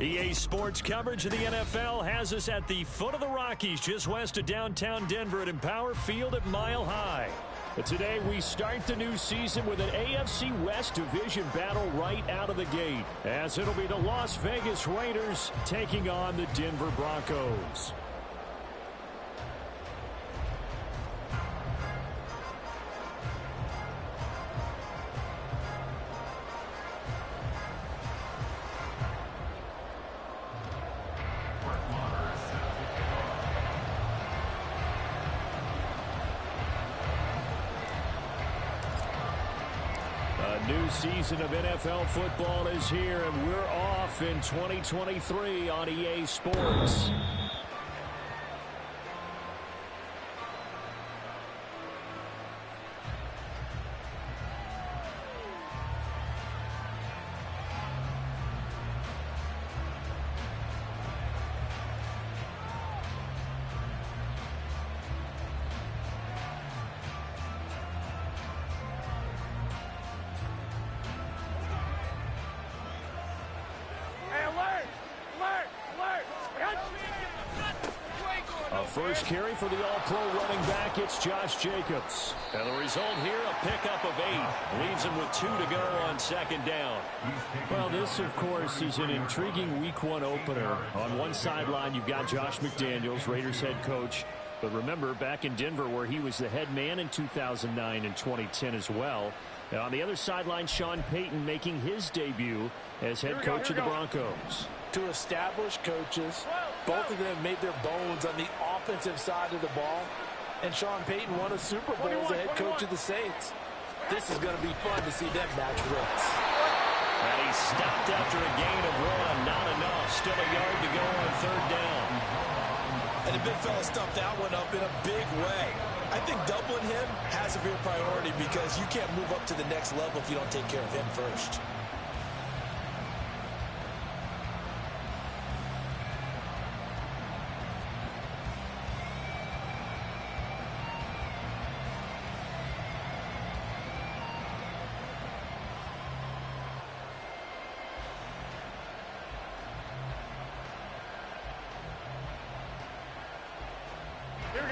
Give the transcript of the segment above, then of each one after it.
EA Sports coverage of the NFL has us at the foot of the Rockies, just west of downtown Denver at Empower Field at Mile High. But today we start the new season with an AFC West division battle right out of the gate, as it'll be the Las Vegas Raiders taking on the Denver Broncos. New season of NFL football is here, and we're off in 2023 on EA Sports. First carry for the all-pro running back, it's Josh Jacobs. And the result here, a pickup of 8. Leaves him with 2 to go on second down. Well, this, of course, is an intriguing Week 1 opener. On one sideline, you've got Josh McDaniels, Raiders head coach. But remember, back in Denver, where he was the head man in 2009 and 2010 as well. And on the other sideline, Sean Payton making his debut as head coach of the Broncos. Two established coaches. Both of them made their bones on the offensive side of the ball. And Sean Payton won a Super Bowl as the head coach of the Saints. This is going to be fun to see them match wits. And he stopped after a gain of 1. Not enough. Still a yard to go on third down. And the big fella stuffed that one up in a big way. I think doubling him has a real priority because you can't move up to the next level if you don't take care of him first.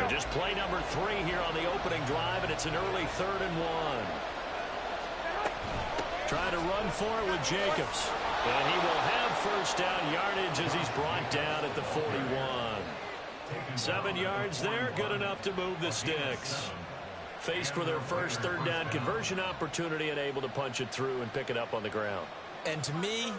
Just play number 3 here on the opening drive, and it's an early 3rd and 1. Trying to run for it with Jacobs. And he will have first down yardage as he's brought down at the 41. 7 yards there, good enough to move the sticks. Faced with their first third down conversion opportunity and able to punch it through and pick it up on the ground. And to me,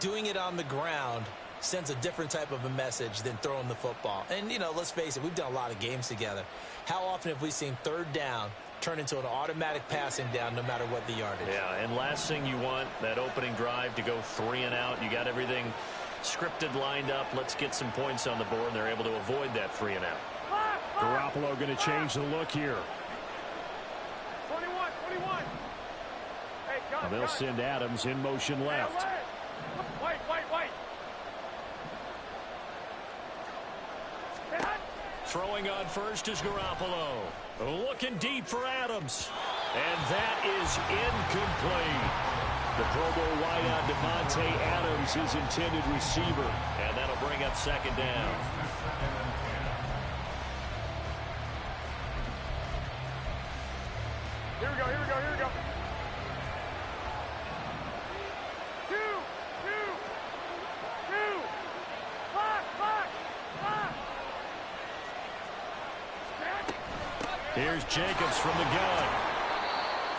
doing it on the ground sends a different type of a message than throwing the football. And, you know, let's face it, we've done a lot of games together. How often have we seen third down turn into an automatic passing down no matter what the yardage? Yeah, and last thing you want, that opening drive to go 3 and out. You got everything scripted, lined up. Let's get some points on the board, and they're able to avoid that 3 and out. Garoppolo going to change the look here. 21. Hey, and they'll send Adams in motion left. Wait. Throwing on first is Garoppolo. Looking deep for Adams. And that is incomplete. The Pro Bowl wideout Devontae Adams, his intended receiver. And that'll bring up second down. Here we go. 2. Clock. Here's Jacobs from the gun.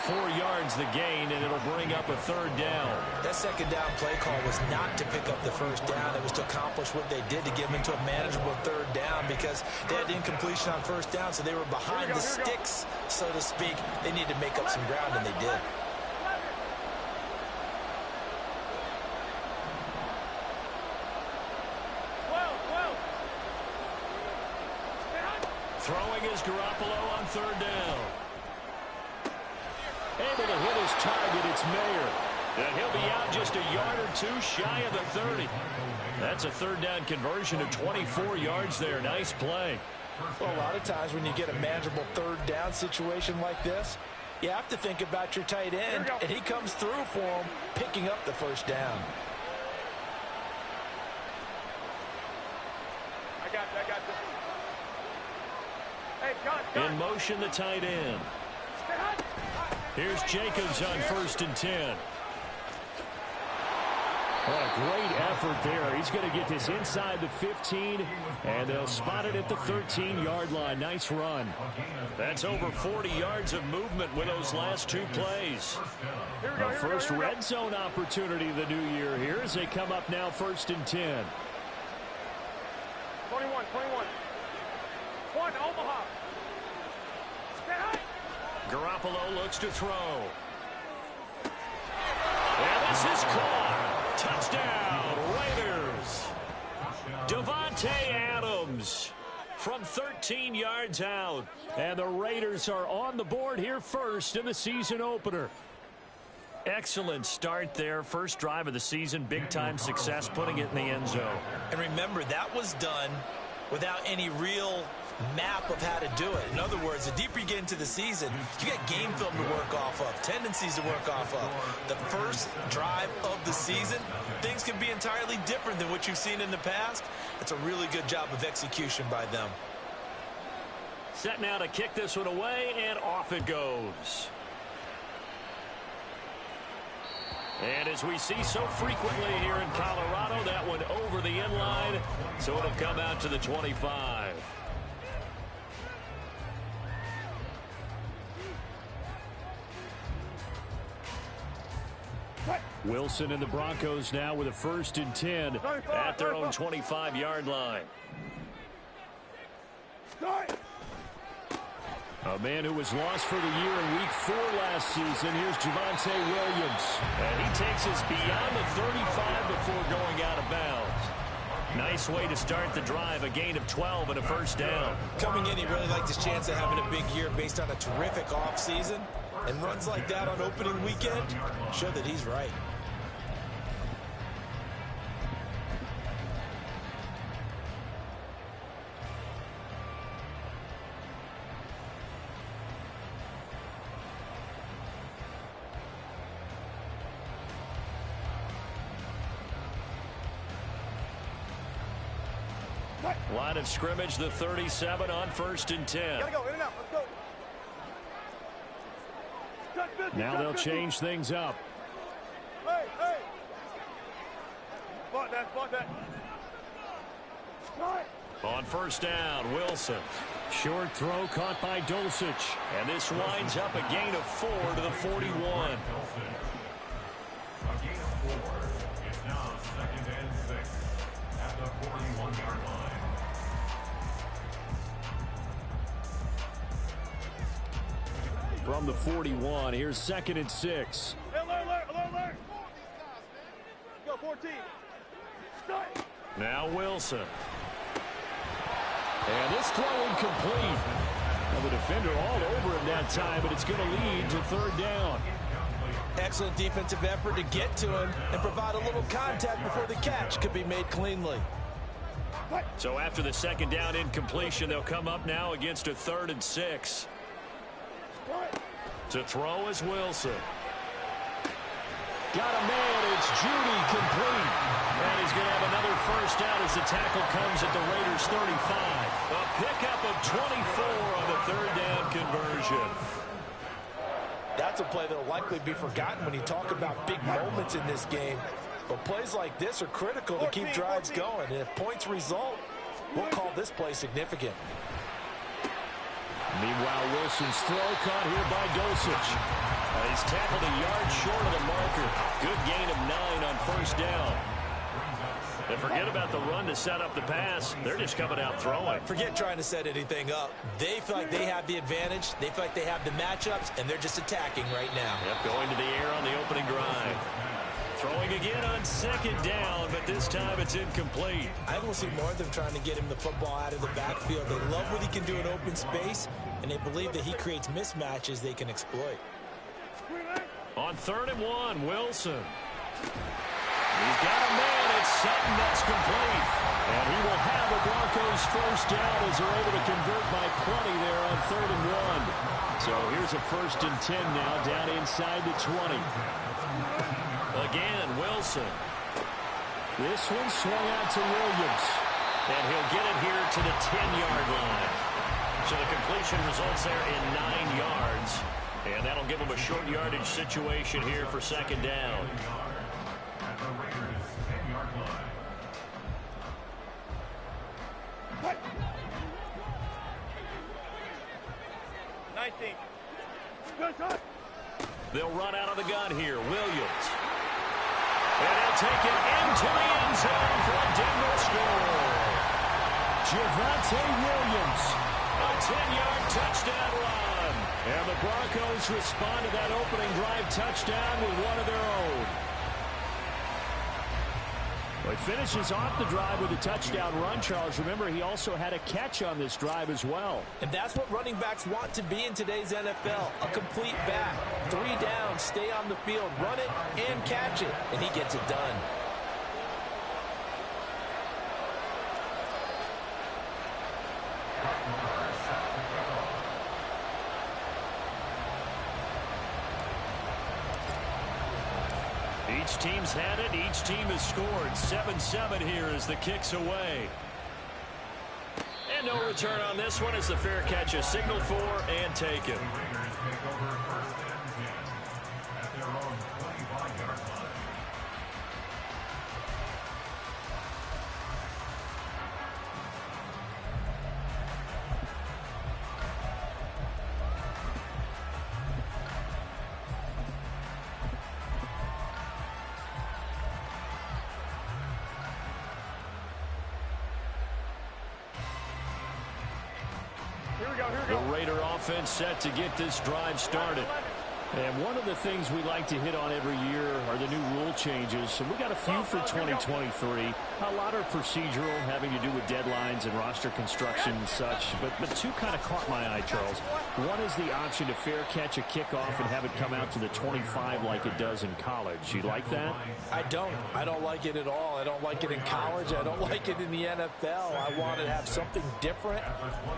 4 yards the gain, and it'll bring up a third down. That second down play call was not to pick up the first down. It was to accomplish what they did to get them into a manageable third down because they had incompletion on first down, so they were behind the sticks, so to speak. They needed to make up some ground, and they did. Throwing is Garoppolo on third down. Able to hit his target, it's Mayer. And he'll be out just a yard or 2 shy of the 30. That's a third down conversion of 24 yards there. Nice play. Well, a lot of times when you get a manageable third down situation like this, you have to think about your tight end, and he comes through for him, picking up the first down. In motion, the tight end. Here's Jacobs on 1st and 10. What a great effort there. He's going to get this inside the 15, and they'll spot it at the 13-yard line. Nice run. That's over 40 yards of movement with those last 2 plays. Our first red zone opportunity of the new year here as they come up now 1st and 10. 21. 1, Omaha. Garoppolo looks to throw. And this is caught. Touchdown, Raiders. Davante Adams from 13 yards out. And the Raiders are on the board here first in the season opener. Excellent start there. First drive of the season. Big-time success putting it in the end zone. And remember, that was done without any real map of how to do it. In other words, the deeper you get into the season, you got game film to work off of, tendencies to work off of. The first drive of the season, things can be entirely different than what you've seen in the past. It's a really good job of execution by them. Set now to kick this one away, and off it goes. And as we see so frequently here in Colorado, that one over the end line, so it'll come out to the 25. Wilson and the Broncos now with a 1st and 10 at their own 25-yard line. A man who was lost for the year in Week 4 last season. Here's Javonte Williams. And he takes us beyond the 35 before going out of bounds. Nice way to start the drive. A gain of 12 and a 1st down. Coming in, he really liked his chance of having a big year based on a terrific offseason. And runs like that on opening weekend show that he's right. Line of scrimmage, the 37 on 1st and 10. Gotta go, in and out, let's go. Now they'll change things up. Hey! Spot that. On 1st down, Wilson. Short throw caught by Dulcich. And this winds up a gain of 4 to the 41. A gain of 4. It's now 2nd and 6 at the 41-yard line. From the 41, here's 2nd and 6. Alert. Go, 14. Start. Now Wilson. And this throw incomplete. Well, the defender all over him that time, but it's going to lead to 3rd down. Excellent defensive effort to get to him and provide a little contact before the catch could be made cleanly. So after the 2nd down incompletion, they'll come up now against a 3rd and 6. To throw is Wilson. Got a man. It's Judy complete. And he's going to have another 1st down as the tackle comes at the Raiders' 35. A pickup of 24 on the 3rd down conversion. That's a play that will likely be forgotten when you talk about big moments in this game. But plays like this are critical to keep drives going. And if points result, we'll call this play significant. Meanwhile, Wilson's throw caught here by Dulcich. He's tackled a yard short of the marker. Good gain of 9 on 1st down. And forget about the run to set up the pass. They're just coming out throwing. Forget trying to set anything up. They feel like they have the advantage. They feel like they have the matchups, and they're just attacking right now. Yep, going to the air on the opening drive. Throwing again on 2nd down, but this time it's incomplete. I will see more of them trying to get him the football out of the backfield. They love what he can do in open space, and they believe that he creates mismatches they can exploit. On 3rd and 1, Wilson. He's got a man. It's Sutton that's complete. And he will have the Broncos 1st down as they're able to convert by plenty there on 3rd and 1. So here's a 1st and 10 now down inside the 20. Again, Wilson. This one swung out to Williams. And he'll get it here to the 10-yard line. So the completion completion results there in 9 yards. And that'll give them a short yardage situation here for second down. At the Raiders' 10-yard line. 19. They'll run out of the gun here. Williams. And he'll take it into the end zone for a Denver score. Javonte Williams. A 10-yard touchdown run. And the Broncos respond to that opening drive touchdown with one of their own. Well, he finishes off the drive with a touchdown run, Charles. Remember, he also had a catch on this drive as well. And that's what running backs want to be in today's NFL. A complete back. 3 down, stay on the field, run it, and catch it. And he gets it done. Each team's had it. Each team has scored. 7-7 here as the kick's away. And no return on this one as the fair catch is signaled for and taken. The Raiders take over first and 10 at their own 25-yard line. The Raider offense set to get this drive started. And one of the things we like to hit on every year are the new rule changes. And we got a few for 2023. A lot are procedural, having to do with deadlines and roster construction and such. But two kind of caught my eye, Charles. One is the option to fair catch a kickoff and have it come out to the 25 like it does in college. You like that? I don't. I don't like it at all. I don't like it in college. I don't like it in the NFL. I wanted to have something different,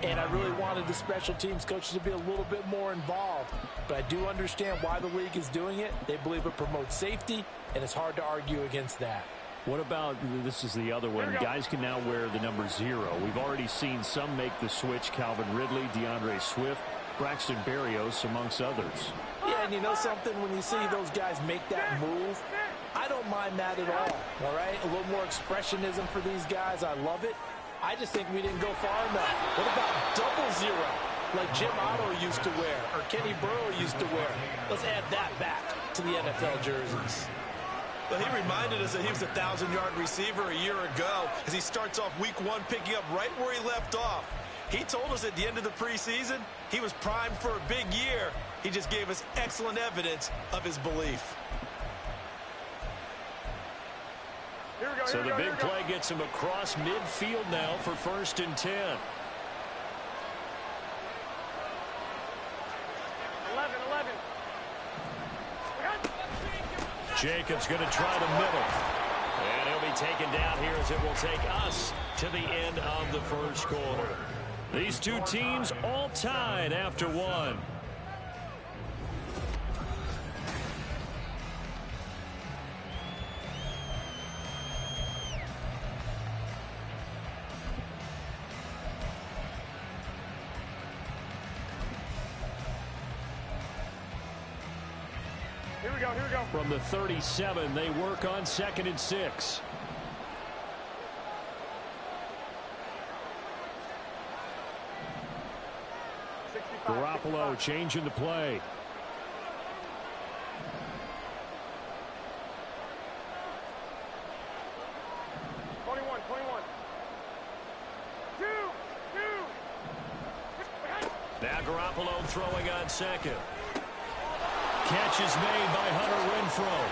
and I really wanted the special teams coaches to be a little bit more involved. But I do understand why the league is doing it. They believe it promotes safety, and it's hard to argue against that. What about, this is the other one, guys can now wear the number 0. We've already seen some make the switch. Calvin Ridley, DeAndre Swift, Braxton Berrios, amongst others. Yeah, and you know something? When you see those guys make that move, I don't mind that at all right? A little more expressionism for these guys. I love it. I just think we didn't go far enough. What about 00, like Jim Otto used to wear or Kenny Burrow used to wear? Let's add that back to the NFL jerseys. Well, he reminded us that he was a 1,000-yard receiver a year ago as he starts off week 1 picking up right where he left off. He told us at the end of the preseason he was primed for a big year. He just gave us excellent evidence of his belief. So the big play gets him across midfield now for 1st and 10. 11. Jacobs going to try the middle. And he'll be taken down here as it will take us to the end of the first quarter. These two teams all tied after 1. Here we go. From the 37, they work on 2nd and 6. Garoppolo changing the play. Now Garoppolo throwing on 2nd. Catch is made by Hunter Renfrow.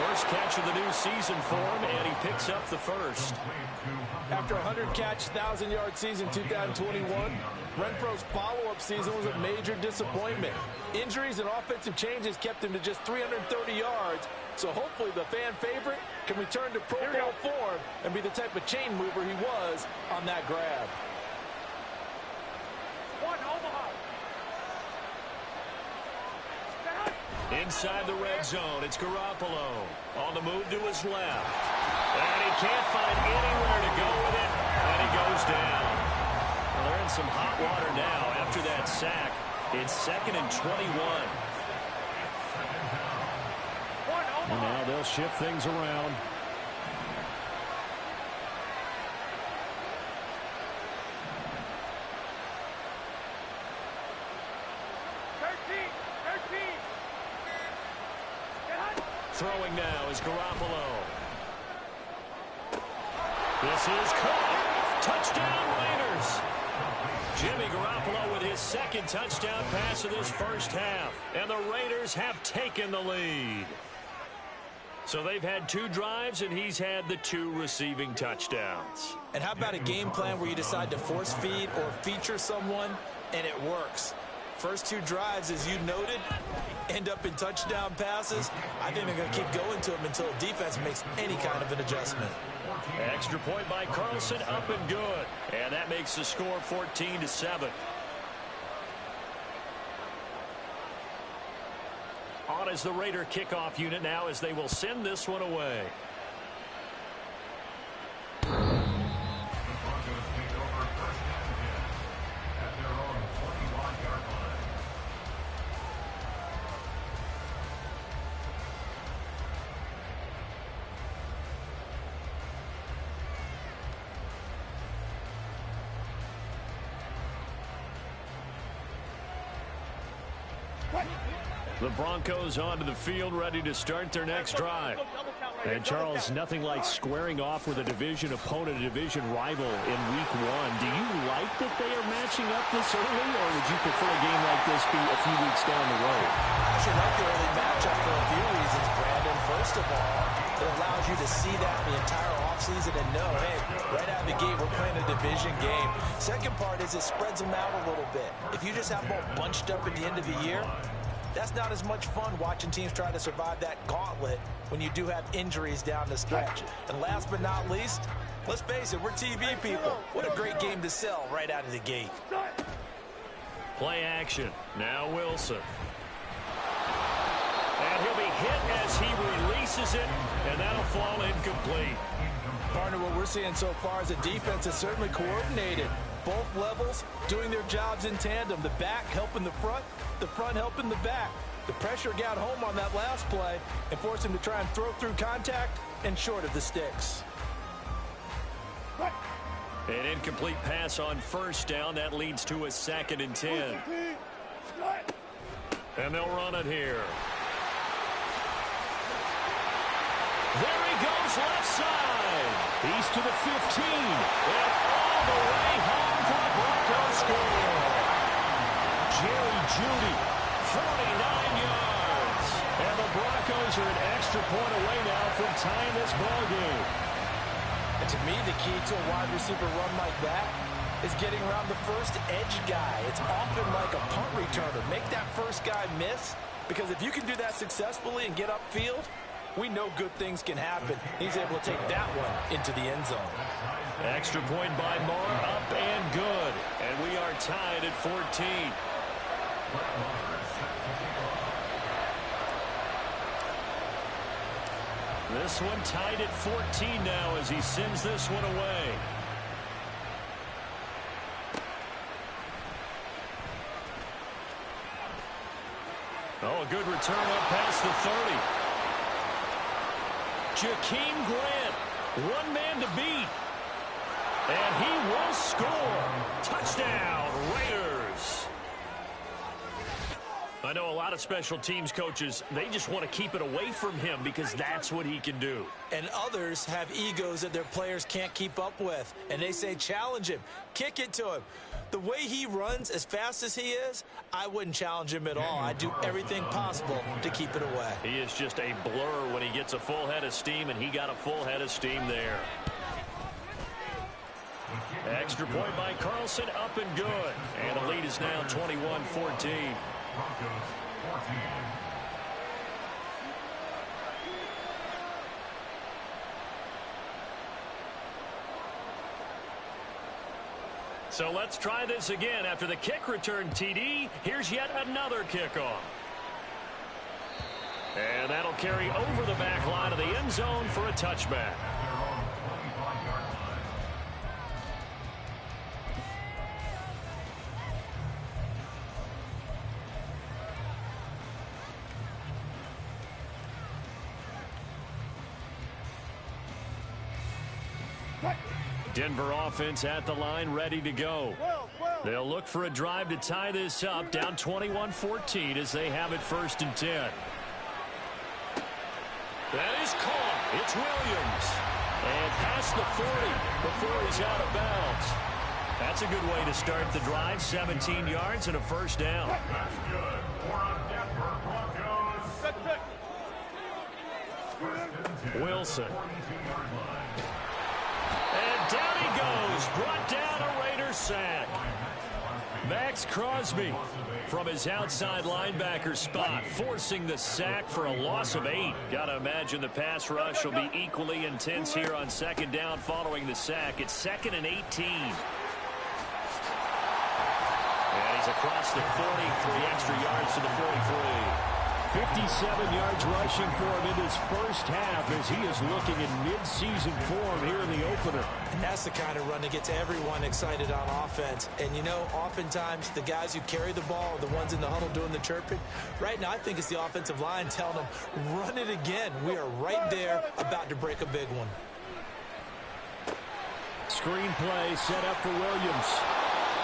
First catch of the new season for him, and he picks up the first. After a 100-catch, 1,000-yard season 2021, Renfro's follow-up season was a major disappointment. Injuries and offensive changes kept him to just 330 yards, so hopefully the fan favorite can return to Pro Bowl form and be the type of chain mover he was on that grab. Inside the red zone, it's Garoppolo on the move to his left. And he can't find anywhere to go with it, and he goes down. Well, there in some hot water now after that sack. It's 2nd and 21. And now they'll shift things around. Throwing now is Garoppolo. This is caught. Touchdown Raiders. Jimmy Garoppolo with his 2nd touchdown pass of this first half. And the Raiders have taken the lead. So they've had 2 drives, and he's had the 2 receiving touchdowns. And how about a game plan where you decide to force feed or feature someone, and it works? First 2 drives, as you noted, end up in touchdown passes. I think they're going to keep going to them until the defense makes any kind of an adjustment. Extra point by Carlson, up and good. And that makes the score 14-7. On is the Raider kickoff unit now as they will send this one away. The Broncos take over 1st and 10 at their own 21-yard line. The Broncos onto the field, ready to start their next drive. And Charles, nothing like squaring off with a division opponent, a division rival in week 1. Do you like that they are matching up this early, or would you prefer a game like this be a few weeks down the road? I actually like the early matchup for a few reasons, Brandon. First of all, it allows you to see that the entire offseason and know, hey, right out of the gate, we're playing a division game. Second part is it spreads them out a little bit. If you just have them all bunched up at the end of the year, that's not as much fun watching teams try to survive that gauntlet when you do have injuries down the stretch. And last but not least, let's face it, we're TV people. What a great game to sell right out of the gate. Play action. Now Wilson. And he'll be hit as he releases it, and that'll fall incomplete. Partner, what we're seeing so far is the defense is certainly coordinated. Both levels doing their jobs in tandem. The back helping the front helping the back. The pressure got home on that last play and forced him to try and throw through contact and short of the sticks. An incomplete pass on 1st down. That leads to a 2nd and 10. And they'll run it here. There he goes, left side. He's to the 15. And all the way home for the Broncos score. Jerry Jeudy, 49 yards. And the Broncos are an extra point away now from tying this ball game. And to me, the key to a wide receiver run like that is getting around the first edge guy. It's often like a punt returner. Make that first guy miss, because if you can do that successfully and get upfield, we know good things can happen. He's able to take that one into the end zone. Extra point by Moore, up and good. And we are tied at 14. This one tied at 14 now as he sends this one away. Oh, a good return up past the 30. Jakeem Grant, one man to beat. And he will score. Touchdown, Raiders. I know a lot of special teams coaches, they just want to keep it away from him because that's what he can do. And others have egos that their players can't keep up with. And they say, challenge him, kick it to him. The way he runs, as fast as he is, I wouldn't challenge him at all. I'd do everything possible to keep it away. He is just a blur when he gets a full head of steam, and he got a full head of steam there. Extra point by Carlson, up and good. And the lead is now 21-14. Broncos 14. So let's try this again. After the kick return TD, here's yet another kickoff. And that'll carry over the back line of the end zone for a touchback. Denver offense at the line, ready to go. They'll look for a drive to tie this up, down 21-14 as they have it 1st and 10. That is caught. It's Williams. And past the 40 before he's out of bounds. That's a good way to start the drive. 17 yards and a 1st down. That's good for a Denver Broncos. Wilson. And down he goes. Brought down a Raider sack. Max Crosby from his outside linebacker spot, forcing the sack for a loss of 8. Got to imagine the pass rush will be equally intense here on 2nd down following the sack. It's 2nd and 18. And he's across the 40, 3 extra yards to the 43. 57 yards rushing for him in his first half as he is looking in mid-season form here in the opener. And that's the kind of run that gets everyone excited on offense. And, you know, oftentimes the guys who carry the ball are the ones in the huddle doing the chirping. Right now, I think it's the offensive line telling them, run it again. We are right there about to break a big one. Screen play set up for Williams.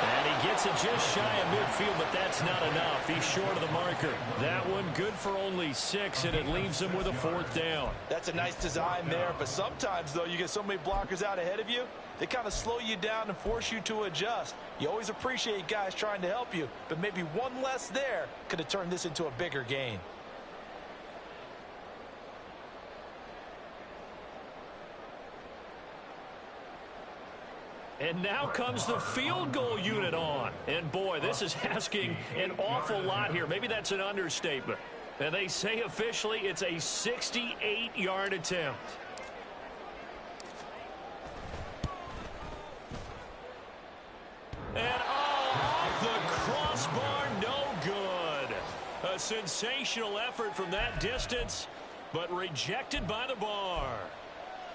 And he gets it just shy of midfield, but that's not enough. He's short of the marker. That one good for only 6, and it leaves him with a 4th down. That's a nice design there, but sometimes, though, you get so many blockers out ahead of you, they kind of slow you down and force you to adjust. You always appreciate guys trying to help you, but maybe one less there could have turned this into a bigger gain. And now comes the field goal unit on. And, boy, this is asking an awful lot here. Maybe that's an understatement. And they say officially it's a 68-yard attempt. And, off the crossbar, no good. A sensational effort from that distance, but rejected by the bar.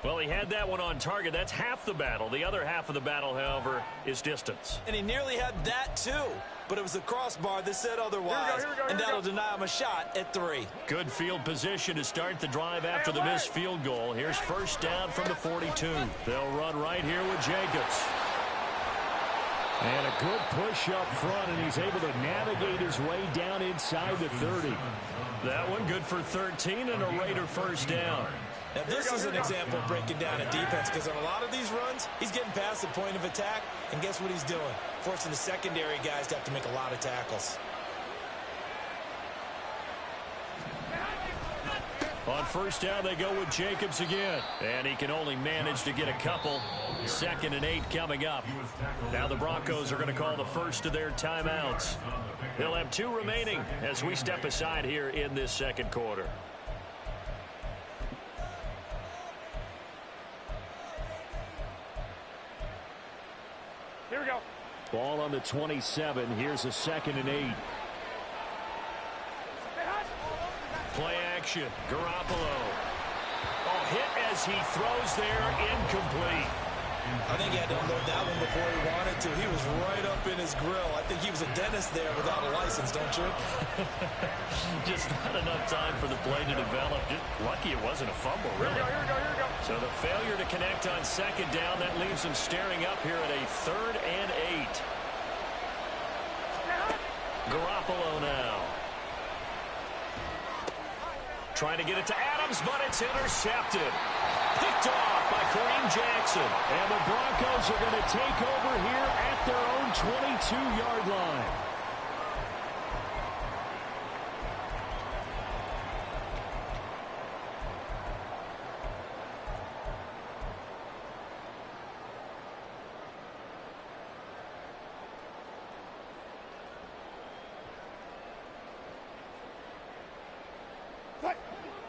Well, he had that one on target. That's half the battle. The other half of the battle, however, is distance. And he nearly had that, too. But it was the crossbar that said otherwise. And that'll deny him a shot at 3. Good field position to start the drive after the missed field goal. Here's 1st down from the 42. They'll run right here with Jacobs. And a good push up front, and he's able to navigate his way down inside the 30. That one good for 13 and a Raider 1st down. Now, this is an example of breaking down a defense, because on a lot of these runs, he's getting past the point of attack, and guess what he's doing? Forcing the secondary guys to have to make a lot of tackles. On 1st down, they go with Jacobs again. And he can only manage to get a couple. 2nd and 8 coming up. Now the Broncos are going to call the first of their timeouts. They'll have 2 remaining as we step aside here in this 2nd quarter. Here we go. Ball on the 27. Here's a 2nd and 8. Play action. Garoppolo. Oh, hit as he throws there. Incomplete. I think he had to unload that one before he wanted to. He was right up in his grill. I think he was a dentist there without a license, don't you? Just not enough time for the play to develop. Just lucky it wasn't a fumble, really. Here we go. So the failure to connect on 2nd down, that leaves him staring up here at a 3rd and 8. Garoppolo now. Trying to get it to Adams, but it's intercepted. Picked off by Kareem Jackson. And the Broncos are going to take over here at their own 22-yard line.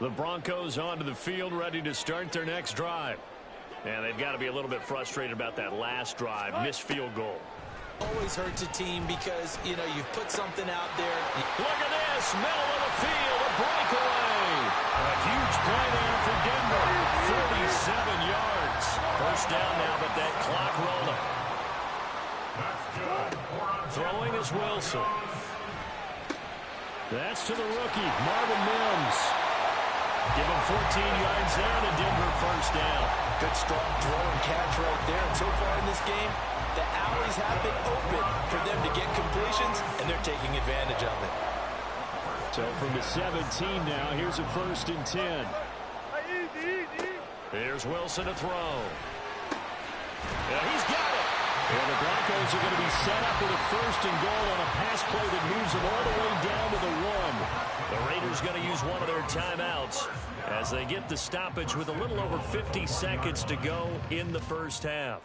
The Broncos onto the field, ready to start their next drive. And they've got to be a little bit frustrated about that last drive, missed field goal. Always hurts a team because, you know, you've put something out there. Look at this, middle of the field, a breakaway. A huge play there for Denver, 47 yards. 1st down now, but that clock rolling. Throwing is Wilson. That's to the rookie, Marvin Mims. Give him 14 yards there and a Denver first down. Good strong throw and catch right there. And so far in this game, the alleys have been open for them to get completions, and they're taking advantage of it. So from the 17 now, here's a 1st and 10. Here's Wilson to throw. Yeah, he's got it. And the Broncos are going to be set up with a 1st and goal on a pass play that moves them all the way down to the 1. The Raiders going to use one of their timeouts as they get the stoppage with a little over 50 seconds to go in the first half.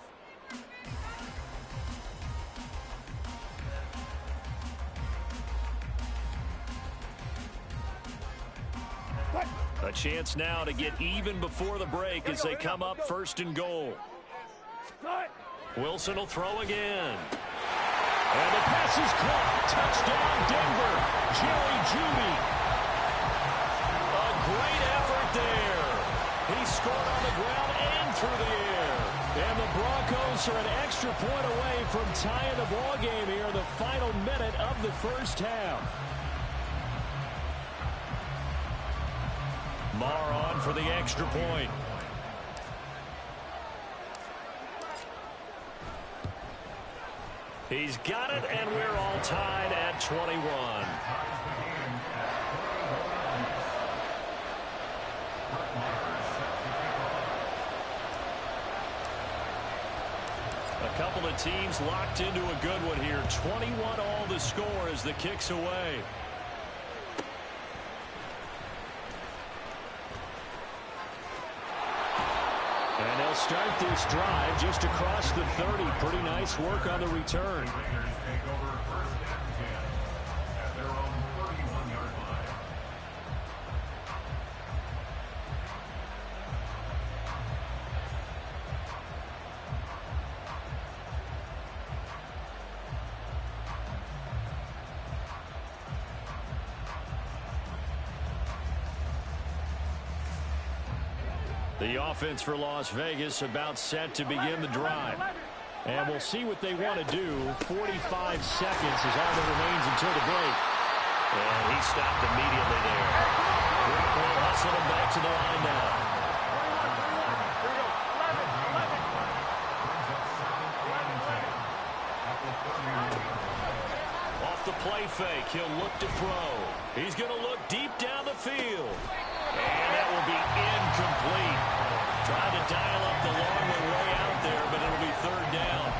A chance now to get even before the break as they come up 1st and goal. Wilson will throw again. And the pass is caught. Touchdown, Denver. Jerry Jeudy. A great effort there. He scored on the ground and through the air. And the Broncos are an extra point away from tying the ball game here in the final minute of the first half. Marr on for the extra point. He's got it, and we're all tied at 21. A couple of teams locked into a good one here. 21 all the score as the kick's away. And they'll start this drive just across the 30. Pretty nice work on the return. The offense for Las Vegas about set to begin the drive. And we'll see what they want to do. 45 seconds is all that remains until the break. And he stopped immediately there. Broncos hustle him back to the line now. Off the play fake, he'll look to throw. He's going to look deep down the field. And that will be incomplete. Tried to dial up the long one way out there, but it'll be 3rd down.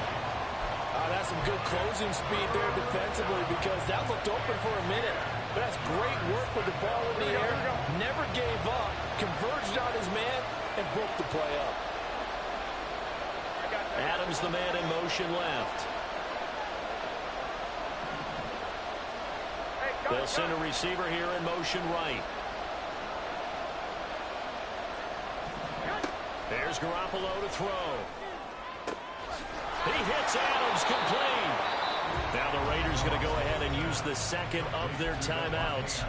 That's some good closing speed there defensively because that looked open for a minute. But that's great work with the ball in the air. Never gave up, converged on his man, and broke the play up. Adams, the man in motion left. They'll send a receiver here in motion right. There's Garoppolo to throw. He hits Adams complete. Now the Raiders going to go ahead and use the 2nd of their timeouts.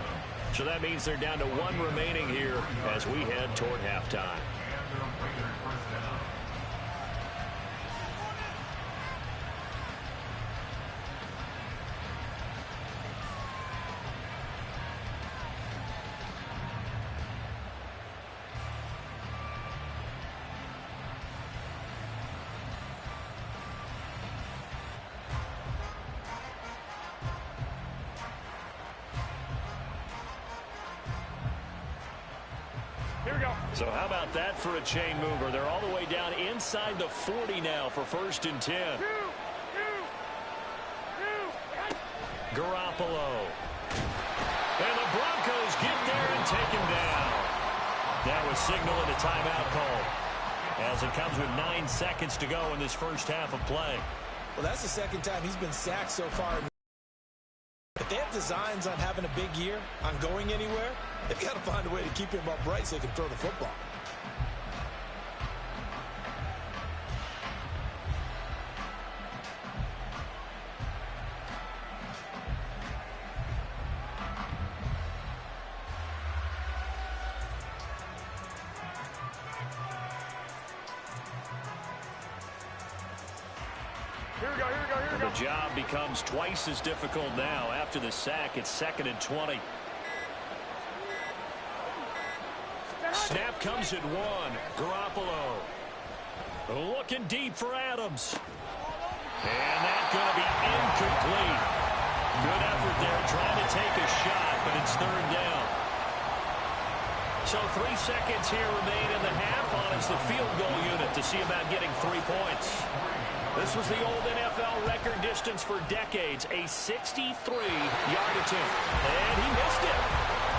So that means they're down to 1 remaining here as we head toward halftime. So how about that for a chain mover? They're all the way down inside the 40 now for 1st and 10. Garoppolo. And the Broncos get there and take him down. That was signaling a timeout call as it comes with 9 seconds to go in this first half of play. Well, that's the 2nd time he's been sacked so far. If they have designs on having a big year, on going anywhere, they've got to find a way to keep him upright so he can throw the football. The job becomes twice as difficult now. After the sack, it's 2nd and 20. Snap comes at 1. Garoppolo. Looking deep for Adams. And that's going to be incomplete. Good effort there trying to take a shot, but it's 3rd down. So 3 seconds here remain in the half on as the field goal unit to see about getting 3 points. This was the old NFL record distance for decades, a 63-yard attempt. And he missed it.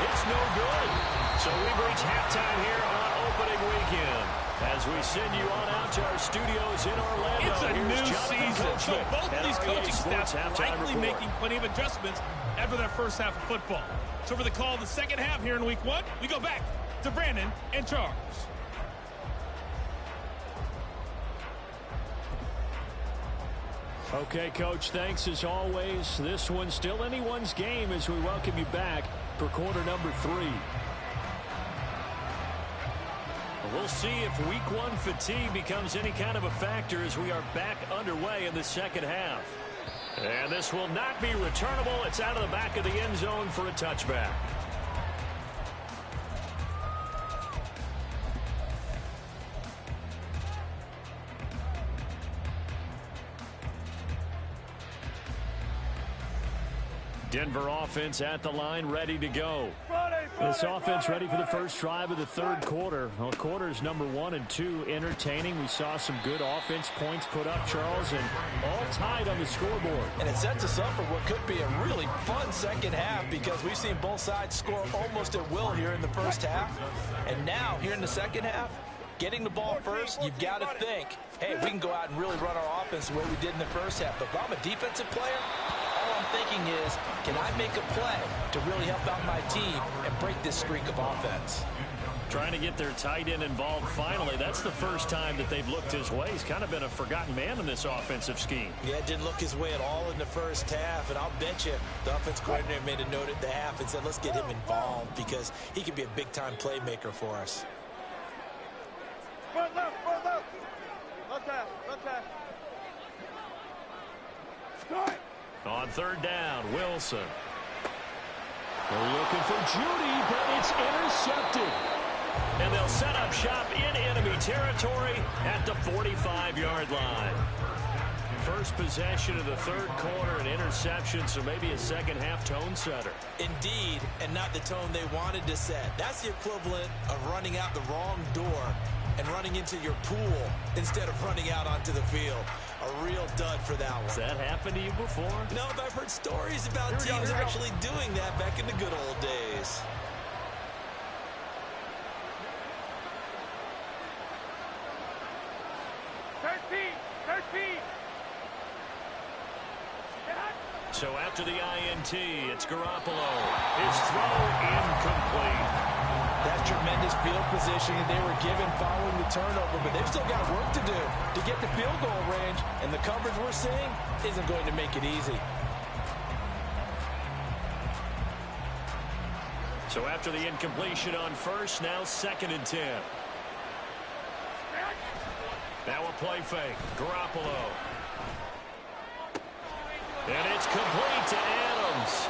It's no good. So we've reached halftime here on opening weekend. As we send you on out to our studios in Orlando. It's a new season, so both of these coaching staffs are likely making plenty of adjustments after their first half of football. So for the call of the second half here in week 1, we go back to Brandon and Charles. Okay, Coach, thanks as always. This one's still anyone's game as we welcome you back for quarter number 3. We'll see if week 1 fatigue becomes any kind of a factor as we are back underway in the second half. And this will not be returnable. It's out of the back of the end zone for a touchback. Denver offense at the line, ready to go. This offense ready for the first drive of the 3rd quarter. Well, quarters number 1 and 2 entertaining. We saw some good offense points put up, Charles, and all tied on the scoreboard. And it sets us up for what could be a really fun second half because we've seen both sides score almost at will here in the first half. And now, here in the second half, getting the ball first, you've got to think, hey, we can go out and really run our offense the way we did in the first half. But if I'm a defensive player, all I'm thinking is, can I make a play to really help out my team and break this streak of offense? Trying to get their tight end involved finally. That's the first time that they've looked his way. He's kind of been a forgotten man in this offensive scheme. Yeah, it didn't look his way at all in the first half, and I'll bet you the offense coordinator made a note at the half and said, let's get him involved because he could be a big-time playmaker for us. On 3rd down, Wilson. They're looking for Judy, but it's intercepted. And they'll set up shop in enemy territory at the 45-yard line. First possession of the 3rd quarter, an interception, so maybe a second half tone setter. Indeed, and not the tone they wanted to set. That's the equivalent of running out the wrong door and running into your pool instead of running out onto the field. A real dud for that one. Has that happened to you before? No, but I've heard stories about teams actually doing that back in the good old days. So after the INT, it's Garoppolo. His throw incomplete. That's tremendous field position that they were given following the turnover, but they've still got work to do to get the field goal range, and the coverage we're seeing isn't going to make it easy. So after the incompletion on first, now 2nd and 10. Now a play fake. Garoppolo. And it's complete to Adams.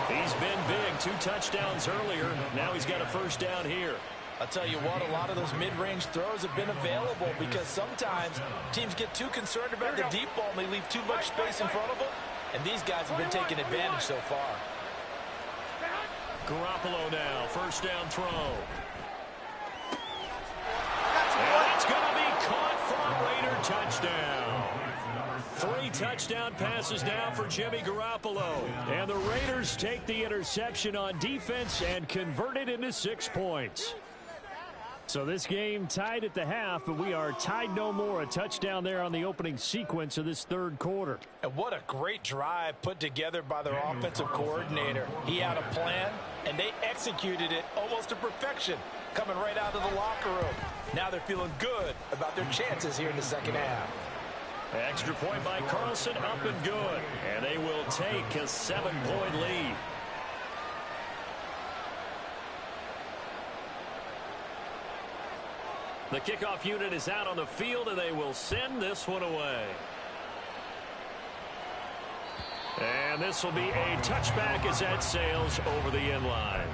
He's been big. 2 touchdowns earlier. Now he's got a first down here. I'll tell you what, a lot of those mid-range throws have been available because sometimes teams get too concerned about the deep ball and they leave too much space in front of them. And these guys have been taking advantage so far. Garoppolo now. First down throw. And it's going to be caught for a Raider touchdown. 3 touchdown passes now for Jimmy Garoppolo. And the Raiders take the interception on defense and convert it into 6 points. So this game tied at the half, but we are tied no more. A touchdown there on the opening sequence of this 3rd quarter. And what a great drive put together by their offensive coordinator. He had a plan, and they executed it almost to perfection, coming right out of the locker room. Now they're feeling good about their chances here in the second half. Extra point by Carlson, up and good. And they will take a 7-point lead. The kickoff unit is out on the field, and they will send this one away. And this will be a touchback as that sails over the end line.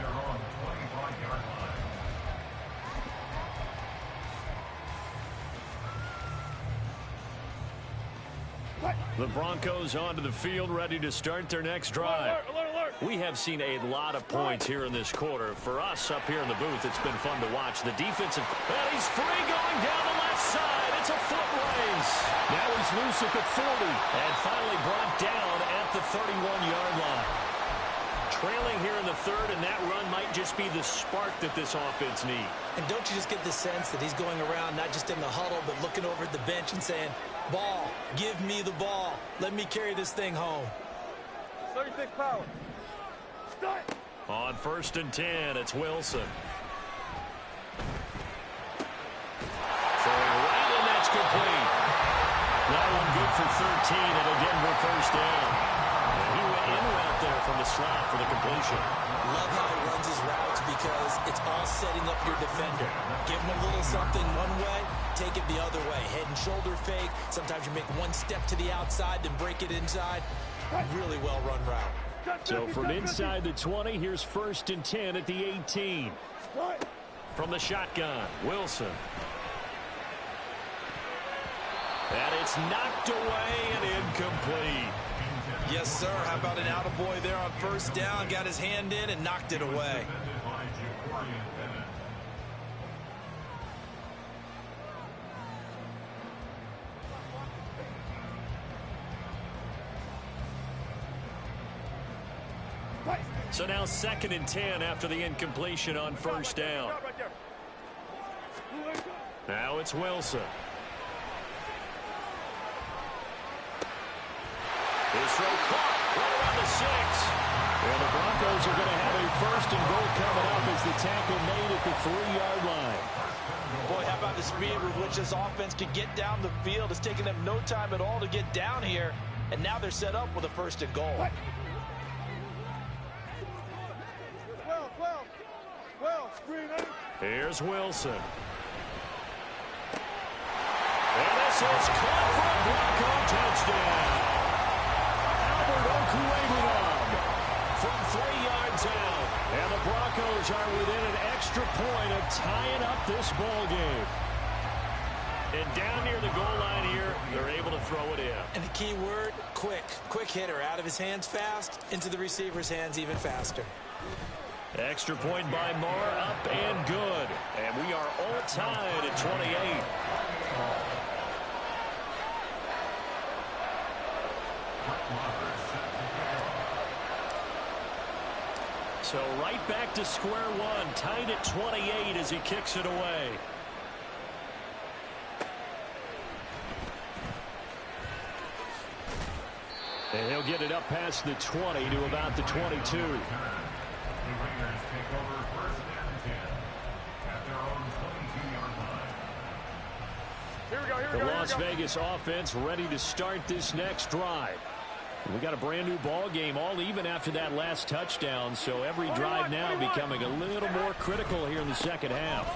The Broncos onto the field, ready to start their next drive. We have seen a lot of points here in this quarter. For us up here in the booth, it's been fun to watch. The defensive, and he's free going down the left side. It's a foot race. Now he's loose at the 40, and finally brought down at the 31-yard line. Trailing here in the third, and that run might just be the spark that this offense needs. And don't you just get the sense that he's going around not just in the huddle, but looking over at the bench and saying, ball, give me the ball. Let me carry this thing home. 36 power. Start. On 1st and 10, it's Wilson. Throwing right, and that's complete. That one good for 13 and a Denver first down. And he went in route there from the slot for the completion. Love how he runs his routes because it's all setting up your defender. Give him a little something one way, take it the other way. Head and shoulder fake. Sometimes you make one step to the outside, then break it inside. Really well run route. So from inside the 20, here's 1st and 10 at the 18. From the shotgun, Wilson. And it's knocked away and incomplete. Yes, sir. How about an attaboy there on 1st down? Got his hand in and knocked it away. So now 2nd and 10 after the incompletion on 1st down. Now it's Wilson. His throw caught right around the 6. And the Broncos are going to have a 1st and goal coming up as the tackle made at the 3-yard line. Boy, how about the speed with which this offense can get down the field? It's taken them no time at all to get down here. And now they're set up with a 1st and goal. Here's Wilson. And this is caught for a Bronco touchdown. Albert Okuegbunam from 3 yards out. And the Broncos are within an extra point of tying up this ball game. And down near the goal line here, they're able to throw it in. And the key word, quick. Quick hitter. Out of his hands fast, into the receiver's hands even faster. Extra point by Moore, up and good. And we are all tied at 28. So right back to square one, tied at 28 as he kicks it away. And he'll get it up past the 20 to about the 22. Take over 1st and 10 at their own 22-yard line. Here we go, The Las Vegas offense ready to start this next drive. We got a brand new ball game, all even after that last touchdown, so every drive now becoming a little more critical here in the second half.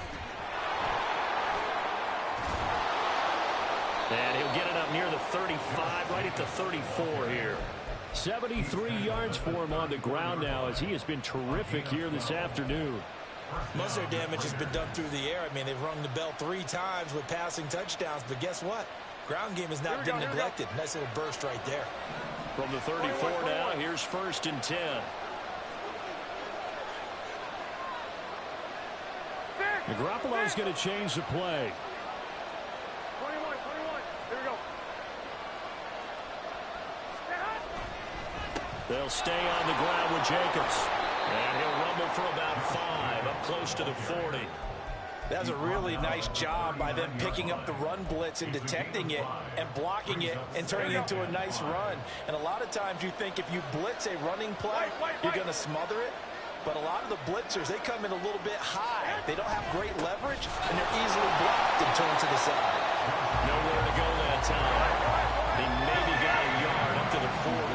And he'll get it up near the 35, right at the 34 here. 73 yards for him on the ground now as he has been terrific here this afternoon. Most of their damage has been done through the air. I mean, they've rung the bell 3 times with passing touchdowns, but guess what? Ground game has not been neglected. Nice little burst right there. From the 34 now, here's 1st and 10. Garoppolo's going to change the play. 21. Here we go. They'll stay on the ground with Jacobs. And he'll rumble for about 5, up close to the 40. That's a really nice job by them picking up the run blitz and detecting it and blocking it and turning it into a nice run. And a lot of times you think if you blitz a running play, you're going to smother it. But a lot of the blitzers, they come in a little bit high. They don't have great leverage, and they're easily blocked and turned to the side. Nowhere to go that time. He maybe got a yard up to the 40.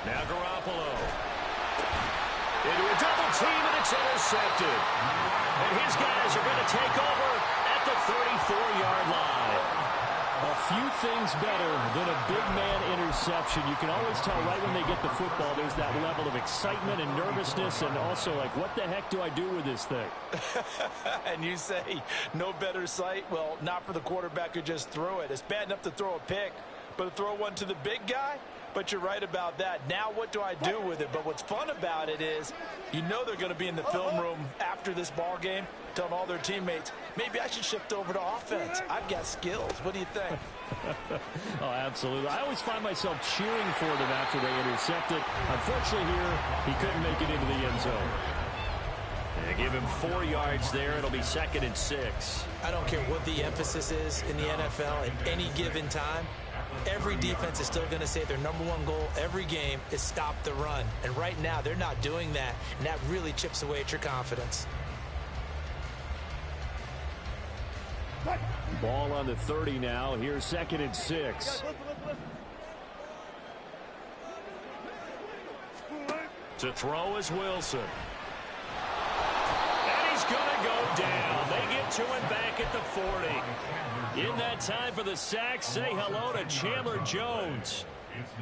Now Garoppolo. Into a double team, and it's intercepted. And his guys are going to take over at the 34-yard line. A few things better than a big man interception. You can always tell right when they get the football, there's that level of excitement and nervousness, and also like, what the heck do I do with this thing? And you say, no better sight? Well, not for the quarterback who just threw it. It's bad enough to throw a pick, but to throw one to the big guy? But you're right about that. Now what do I do with it? But what's fun about it is you know they're going to be in the film room after this ball game telling all their teammates, maybe I should shift over to offense. I've got skills. What do you think? Oh, absolutely. I always find myself cheering for them after they intercept it. Unfortunately here, he couldn't make it into the end zone. They give him 4 yards there. It'll be 2nd and 6. I don't care what the emphasis is in the NFL at any given time. Every defense is still going to say their #1 goal every game is stop the run. And right now, they're not doing that, and that really chips away at your confidence. Ball on the 30 now. Here's 2nd and 6. To throw is Wilson. And he's going to go down. They get to him back at the 40. In that time for the sack, say hello to Chandler Jones.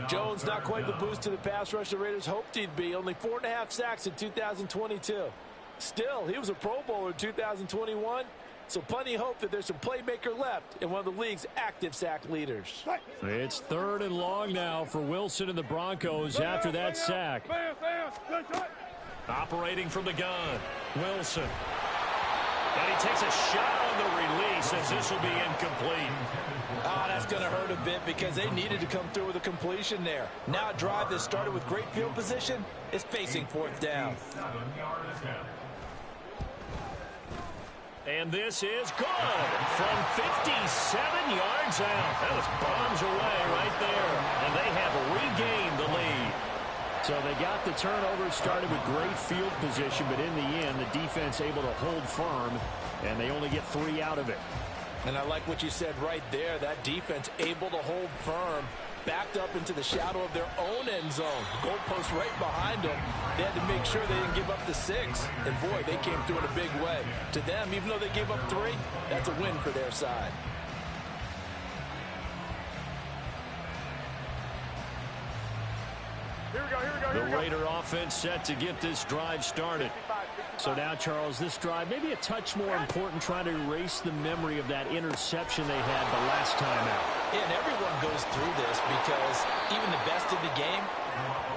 Jones not quite the boost to the pass rush the Raiders hoped he'd be. Only 4.5 sacks in 2022. Still, he was a Pro Bowler in 2021. So plenty of hope that there's some playmaker left and one of the league's active sack leaders. It's 3rd and long now for Wilson and the Broncos after that sack. Operating from the gun, Wilson. And he takes a shot on the release as this will be incomplete. Oh, that's going to hurt a bit because they needed to come through with a completion there. Now a drive that started with great field position is facing 4th down. And this is good from 57 yards out. That was bombs away right there. And they have regained the lead. So they got the turnover, started with great field position, but in the end, the defense able to hold firm, and they only get 3 out of it. And I like what you said right there. That defense able to hold firm, backed up into the shadow of their own end zone. Goalpost right behind them. They had to make sure they didn't give up the 6. And, boy, they came through in a big way. To them, even though they gave up 3, that's a win for their side. Here we go, here we go, The Raider offense set to get this drive started. So now, Charles, this drive maybe a touch more important, trying to erase the memory of that interception they had the last time out. Yeah, and everyone goes through this because even the best in the game,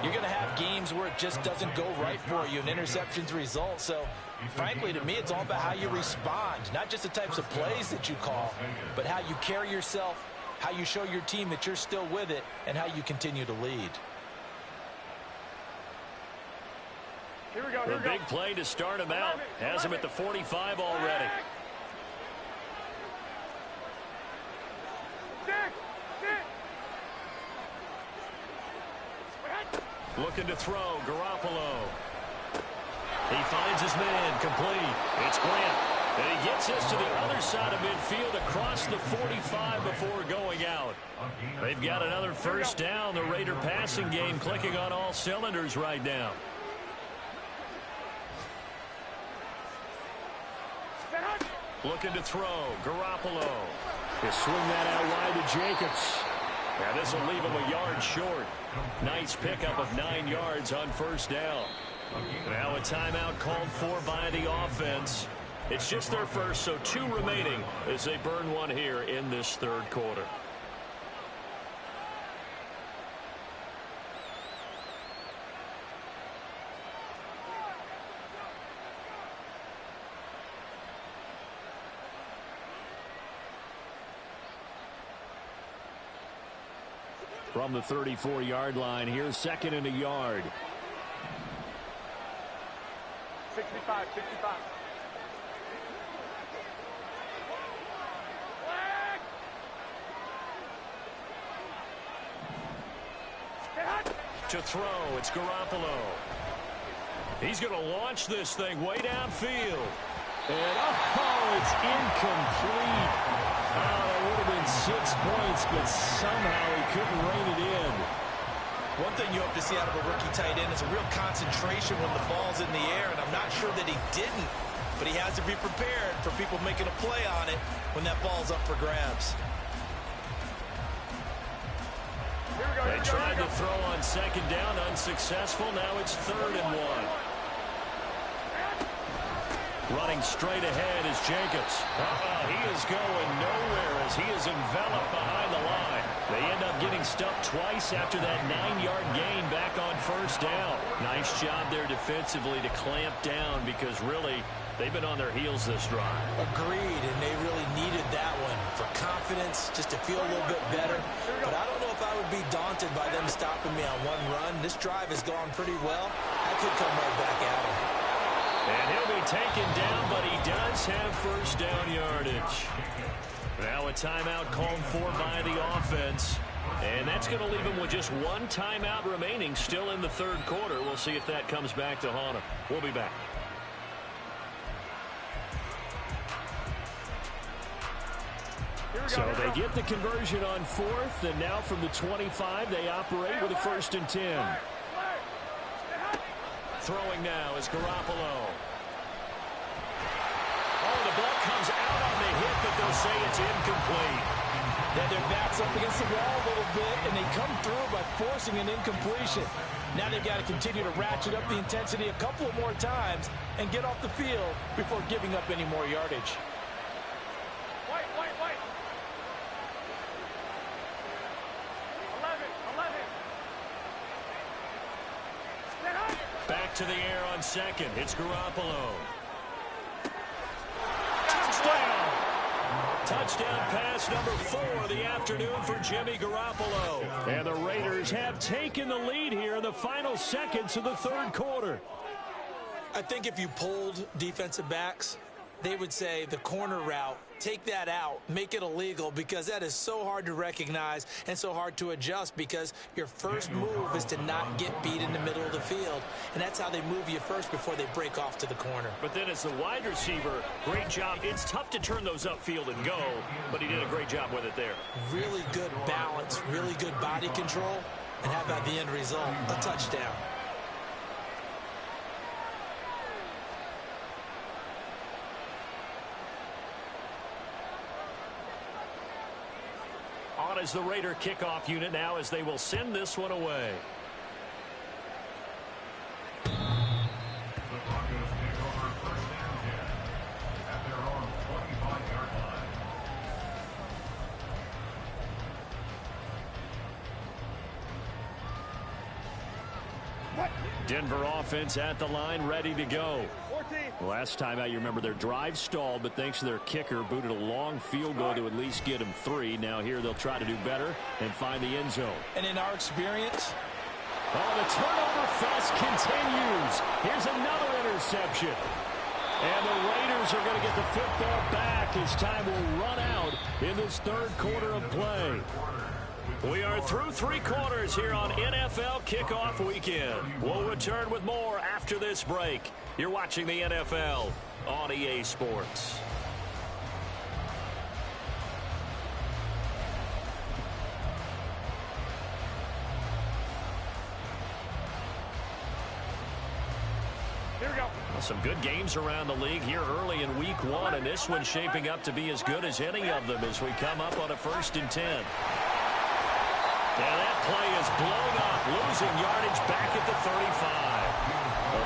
you're going to have games where it just doesn't go right for you and interceptions result. So, frankly, to me, it's all about how you respond, not just the types of plays that you call, but how you carry yourself, how you show your team that you're still with it, and how you continue to lead. Here we go, A big play to start him out. Has him at the 45 already. Looking to throw, Garoppolo. He finds his man, complete. It's Grant. And he gets us to the other side of midfield across the 45 before going out. They've got another 1st down. The Raider passing game clicking on all cylinders right now. Looking to throw, Garoppolo. He'll swing that out wide to Jacobs. Now this will leave him a yard short. Nice pickup of 9 yards on 1st down. Now a timeout called for by the offense. It's just their first, so 2 remaining as they burn one here in this 3rd quarter. From the 34-yard line, here's 2nd and a yard. 65, 65. To throw, it's Garoppolo. He's going to launch this thing way downfield. And, oh, it's incomplete. Oh, that would have been 6 points, but somehow he couldn't rein it in. One thing you hope to see out of a rookie tight end is a real concentration when the ball's in the air, and I'm not sure that he didn't, but he has to be prepared for people making a play on it when that ball's up for grabs. tried to throw on second down, unsuccessful. Now it's 3rd and 1. Running straight ahead is Jacobs. He is going nowhere as he is enveloped behind the line. They end up getting stuffed twice after that 9-yard gain back on 1st down. Nice job there defensively to clamp down because really they've been on their heels this drive. Agreed, and they really needed that one for confidence, just to feel a little bit better. But I don't know if I would be daunted by them stopping me on one run. This drive has gone pretty well. I could come right back at him. And he'll be taken down, but he does have 1st down yardage. Now a timeout called for by the offense. And that's going to leave him with just one timeout remaining still in the 3rd quarter. We'll see if that comes back to haunt him. We'll be back. So they get the conversion on 4th, and now from the 25, they operate with a 1st and 10. Throwing now is Garoppolo. Oh, the ball comes out on the hit, but they'll say it's incomplete. Yeah, their back's up against the wall a little bit, and they come through by forcing an incompletion. Now they've got to continue to ratchet up the intensity a couple of more times and get off the field before giving up any more yardage. Wait. 11. Back to the air on 2nd. It's Garoppolo. Touchdown pass number 4 of the afternoon for Jimmy Garoppolo. And the Raiders have taken the lead here in the final seconds of the 3rd quarter. I think if you polled defensive backs, they would say the corner route, take that out, make it illegal, because that is so hard to recognize and so hard to adjust, because your first move is to not get beat in the middle of the field, and that's how they move you first before they break off to the corner. But then as the wide receiver, great job. It's tough to turn those upfield and go, but he did a great job with it there. Really good balance, really good body control, and how about the end result? A touchdown. On as the Raider kickoff unit now as they will send this one away. The Broncos take over 1st and 10 at their own 25-yard line. Denver offense at the line, ready to go. 14. Last time out, you remember their drive stalled, but thanks to their kicker, booted a long field goal to at least get them 3. Now here they'll try to do better and find the end zone. And in our experience, the turnover fest continues. Here's another interception. And the Raiders are going to get the football back as time will run out in this 3rd quarter of play. We are through 3 quarters here on NFL Kickoff Weekend. We'll return with more after this break. You're watching the NFL on EA Sports. Here we go. Some good games around the league here early in week 1, and this one's shaping up to be as good as any of them as we come up on a 1st and 10. Now that play is blown up, losing yardage back at the 35.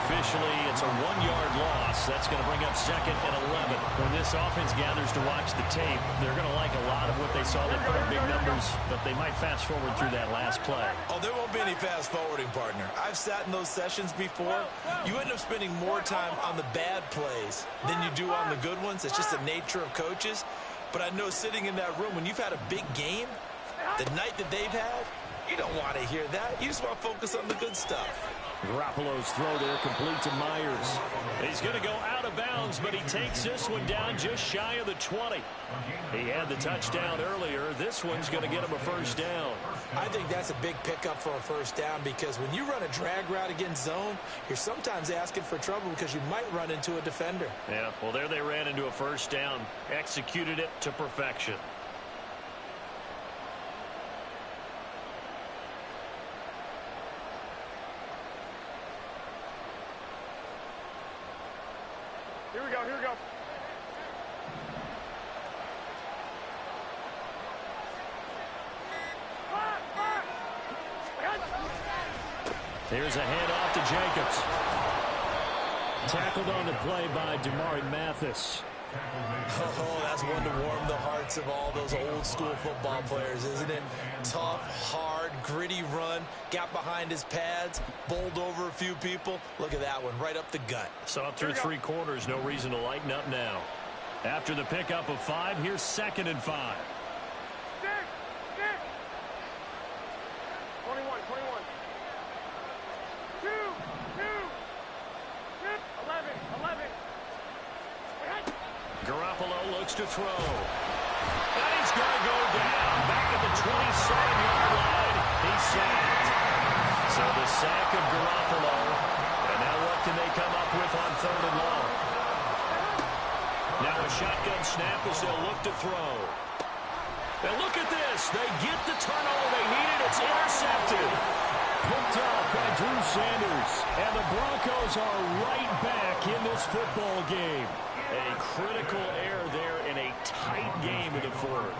Officially, it's a 1-yard loss. That's going to bring up 2nd and 11. When this offense gathers to watch the tape, they're going to like a lot of what they saw. They put up big numbers, but they might fast forward through that last play. Oh, there won't be any fast forwarding, partner. I've sat in those sessions before. You end up spending more time on the bad plays than you do on the good ones. It's just the nature of coaches. But I know sitting in that room, when you've had a big game, the night that they've had, you don't want to hear that. You just want to focus on the good stuff. Garoppolo's throw there complete to Myers. He's going to go out of bounds, but he takes this one down just shy of the 20. He had the touchdown earlier. This one's going to get him a 1st down. I think that's a big pickup for a 1st down, because when you run a drag route against zone, you're sometimes asking for trouble because you might run into a defender. Yeah, well, there they ran into a 1st down. Executed it to perfection. Here we go. Here's a handoff to Jacobs. Tackled on the play by Damari Mathis. Oh, that's one to warm the hearts of all those old school football players, isn't it? Tough, hard, gritty run. Got behind his pads, bowled over a few people. Look at that one, right up the gut. Saw through 3 quarters, no reason to lighten up now. After the pickup of 5, here's 2nd and 5. 21. 2. 11. Garoppolo looks to throw. And he's going to go down. Back at the 27-yard line. He's sacked. So the sack of Garoppolo. And now what can they come up with on 3rd and long? Now a shotgun snap as they'll look to throw. And look at this. They get the turnover they needed. It's intercepted. Picked off by Drew Sanders. And the Broncos are right back in this football game. A critical error there in a tight game in the 4th.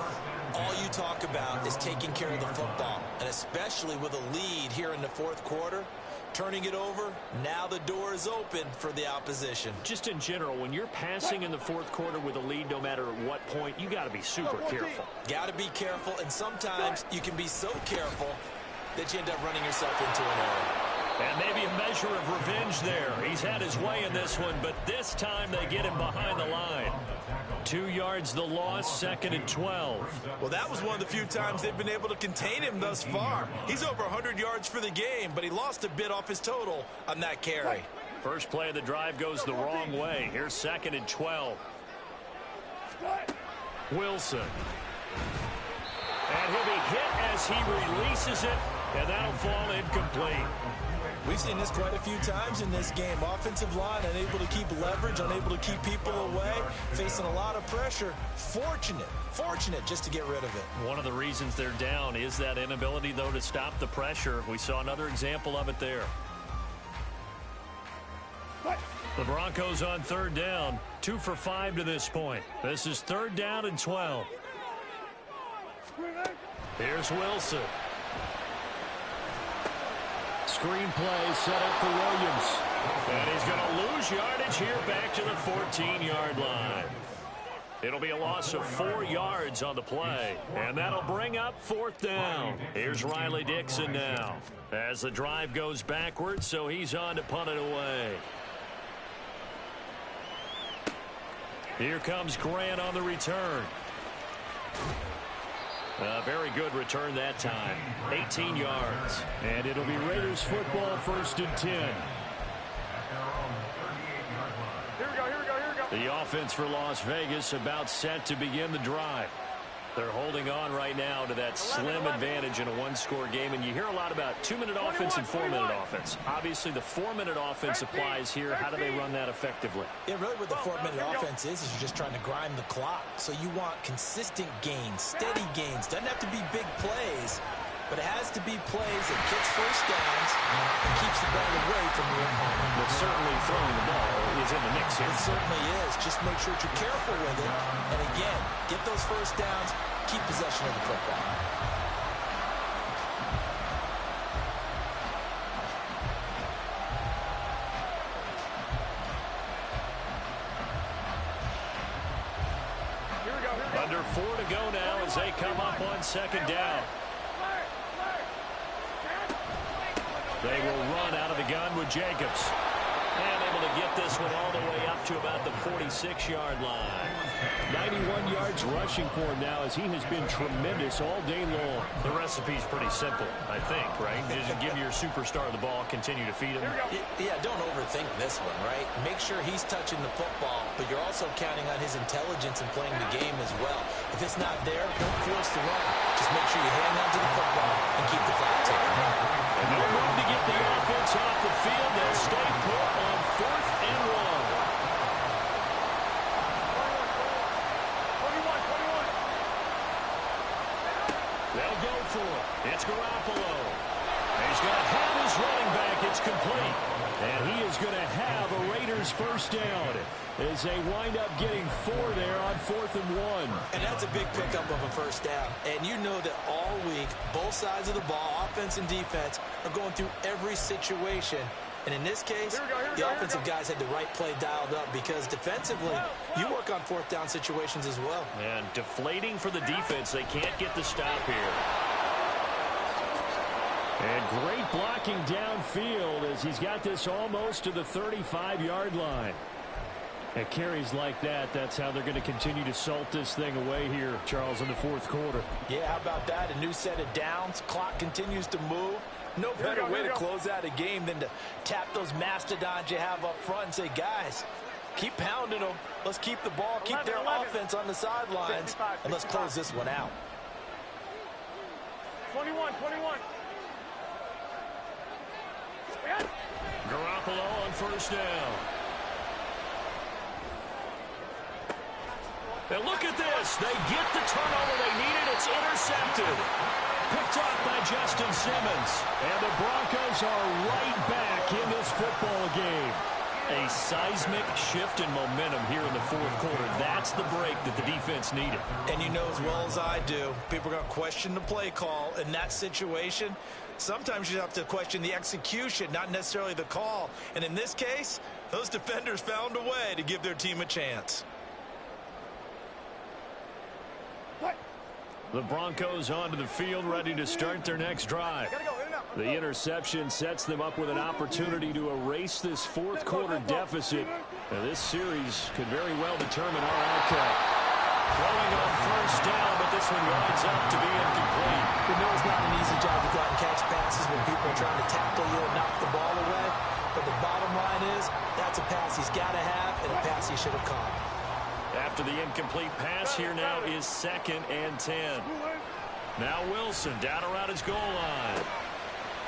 All you talk about is taking care of the football, and especially with a lead here in the 4th quarter. Turning it over, now the door is open for the opposition. Just in general, when you're passing in the 4th quarter with a lead, no matter at what point, you got to be super careful. Got to be careful, and sometimes you can be so careful that you end up running yourself into an error. And maybe a measure of revenge there. He's had his way in this one, but this time they get him behind the line. 2 yards the loss, 2nd and 12. Well, that was one of the few times they've been able to contain him thus far. He's over 100 yards for the game, but he lost a bit off his total on that carry. First play of the drive goes the wrong way. Here's 2nd and 12. Wilson. And he'll be hit as he releases it, and that'll fall incomplete. We've seen this quite a few times in this game. Offensive line unable to keep leverage, unable to keep people away, facing a lot of pressure. Fortunate just to get rid of it. One of the reasons they're down is that inability, though, to stop the pressure. We saw another example of it there. The Broncos on 3rd down, 2 for 5 to this point. This is 3rd down and 12. Here's Wilson. Screen play set up for Williams. And he's going to lose yardage here back to the 14-yard line. It'll be a loss of 4 yards on the play. And that'll bring up 4th down. Here's Riley Dixon now. As the drive goes backwards, so he's on to punt it away. Here comes Grant on the return. A very good return that time. 18 yards. And it'll be Raiders football, 1st and 10. Here we go. The offense for Las Vegas about set to begin the drive. They're holding on right now to that slim advantage in a 1-score game. And you hear a lot about 2-minute offense and 4-minute offense. Obviously, the 4-minute offense applies here. How do they run that effectively? Yeah, really what the 4-minute offense is you're just trying to grind the clock. So you want consistent gains, steady gains. Doesn't have to be big plays, but it has to be plays that gets first downs and keeps the ball away from your opponent. But certainly throwing the ball is in the mix here. It certainly is. Just make sure that you're careful with it. And again, get those first downs, keep possession of the football. Under 4 to go now as they come up on 2nd down. They will run out of the gun with Jacobs. And able to get this one all the way up to about the 46-yard line. 91 yards rushing for him now as he has been tremendous all day long. The recipe's pretty simple, I think, right? Just give your superstar the ball, continue to feed him. Yeah, don't overthink this one, right? Make sure he's touching the football, but you're also counting on his intelligence in playing the game as well. If it's not there, don't force the run. Just make sure you hang on to the football and keep the clock ticking. And no room to get the offense off the field. They'll stay put on 4th and 1. 21. They'll go for it. It's Garoppolo. He's going to have his running back. It's complete. And he is going to have a Raiders first down as they wind up getting 4 there on 4th and 1. And that's a big pickup of a first down. And you know that all week, both sides of the ball, offense and defense, are going through every situation. And in this case, the offensive guys had the right play dialed up because defensively, you work on 4th down situations as well. And deflating for the defense. They can't get the stop here. And great blocking downfield as he's got this almost to the 35-yard line. At carries like that, that's how they're going to continue to salt this thing away here, Charles, in the 4th quarter. Yeah, how about that? A new set of downs. Clock continues to move. No better way to close out a game than to tap those mastodons you have up front and say, guys, keep pounding them. Let's keep the ball, keep their offense on the sidelines, and let's close this one out. 21. Garoppolo on first down. And look at this. They get the turnover they needed. It's intercepted. Picked off by Justin Simmons. And the Broncos are right back in this football game. A seismic shift in momentum here in the 4th quarter. That's the break that the defense needed. And you know as well as I do, people are going to question the play call in that situation. Sometimes you have to question the execution, not necessarily the call. And in this case, those defenders found a way to give their team a chance. The Broncos onto the field, ready to start their next drive. The interception sets them up with an opportunity to erase this 4th quarter deficit. Now, this series could very well determine our outcome. Throwing on first down, but this one winds up to be incomplete. We know it's not an easy job to go out and catch passes when people are trying to tackle you and knock the ball away. But the bottom line is, that's a pass he's got to have and a pass he should have caught. After the incomplete pass, here now is 2nd and 10. Now Wilson down around his goal line.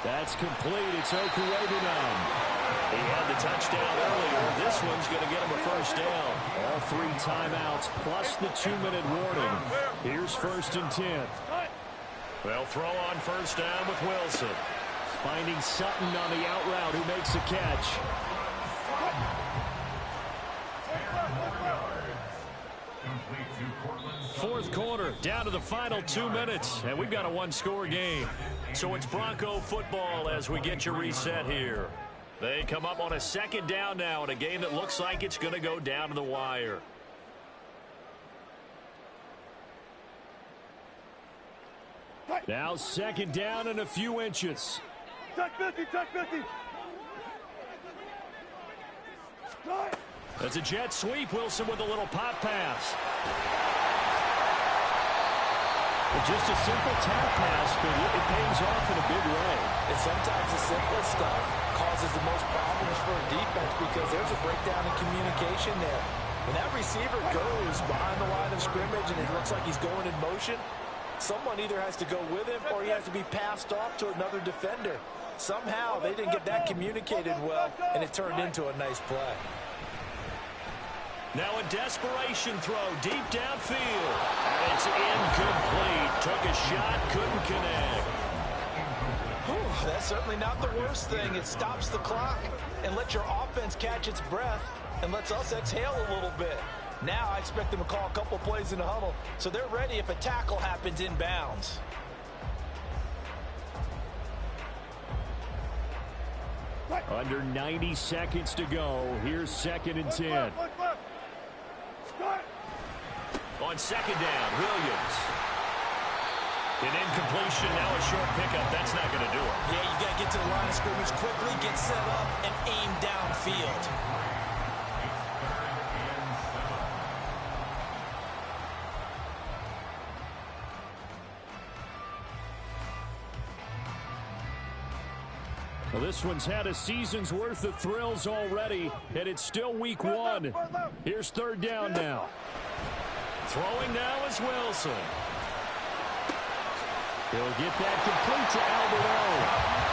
That's complete. It's Okurebunom. He had the touchdown earlier. This one's going to get him a first down. All 3 timeouts plus the 2-minute warning. Here's 1st and 10. They'll throw on first down with Wilson. Finding Sutton on the out route who makes the catch. Fourth quarter, down to the final 2 minutes, and we've got a 1-score game. So it's Bronco football as we get you reset here. They come up on a 2nd down now in a game that looks like it's going to go down to the wire. Now 2nd down and a few inches. Tuck 50. That's a jet sweep. Wilson with a little pop pass. Just a simple tap pass, but it pays off in a big way. And sometimes the simplest stuff causes the most problems for a defense because there's a breakdown in communication there. When that receiver goes behind the line of scrimmage and it looks like he's going in motion, someone either has to go with him or he has to be passed off to another defender. Somehow they didn't get that communicated well, and it turned into a nice play. Now a desperation throw deep downfield. And it's incomplete. Took a shot, couldn't connect. Whew, that's certainly not the worst thing. It stops the clock and lets your offense catch its breath and lets us exhale a little bit. Now I expect them to call a couple plays in the huddle so they're ready if a tackle happens inbounds. Under 90 seconds to go. Here's 2nd and 10. On 2nd down, Williams. An incompletion, now a short pickup. That's not going to do it. Yeah, you got to get to the line of scrimmage quickly, get set up, and aim downfield. Well, this one's had a season's worth of thrills already, and it's still week 1. Here's 3rd down now. Throwing now is Wilson. He'll get that complete to Alberto.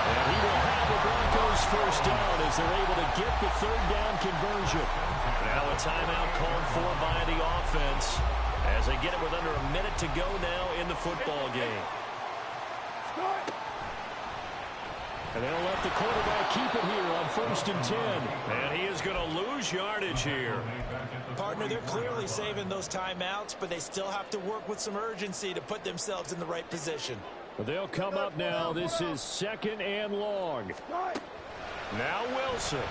And he will have the Broncos first down as they're able to get the 3rd down conversion. Now a timeout called for by the offense as they get it with under a minute to go now in the football game. And they'll let the quarterback keep it here on 1st and 10. And he is going to lose yardage here. Partner, they're clearly saving those timeouts, but they still have to work with some urgency to put themselves in the right position. They'll come up now. This is 2nd and long. Now Wilson.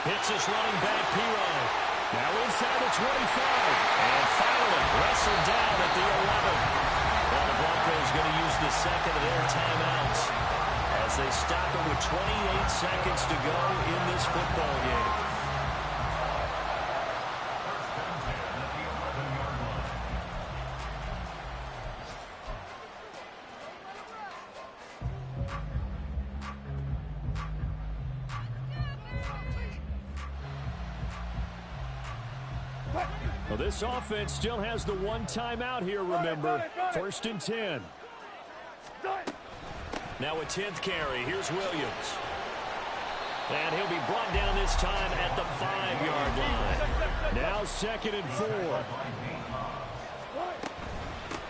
Hits his running back, Pirine. Now inside the 25. And finally wrestled down at the 11. Well, the Broncos going to use the second of their timeouts as they stop it with 28 seconds to go in this football game. Well, this offense still has the one timeout here, remember. 1st and 10. Now a 10th carry. Here's Williams. And he'll be brought down this time at the 5-yard line. Now 2nd and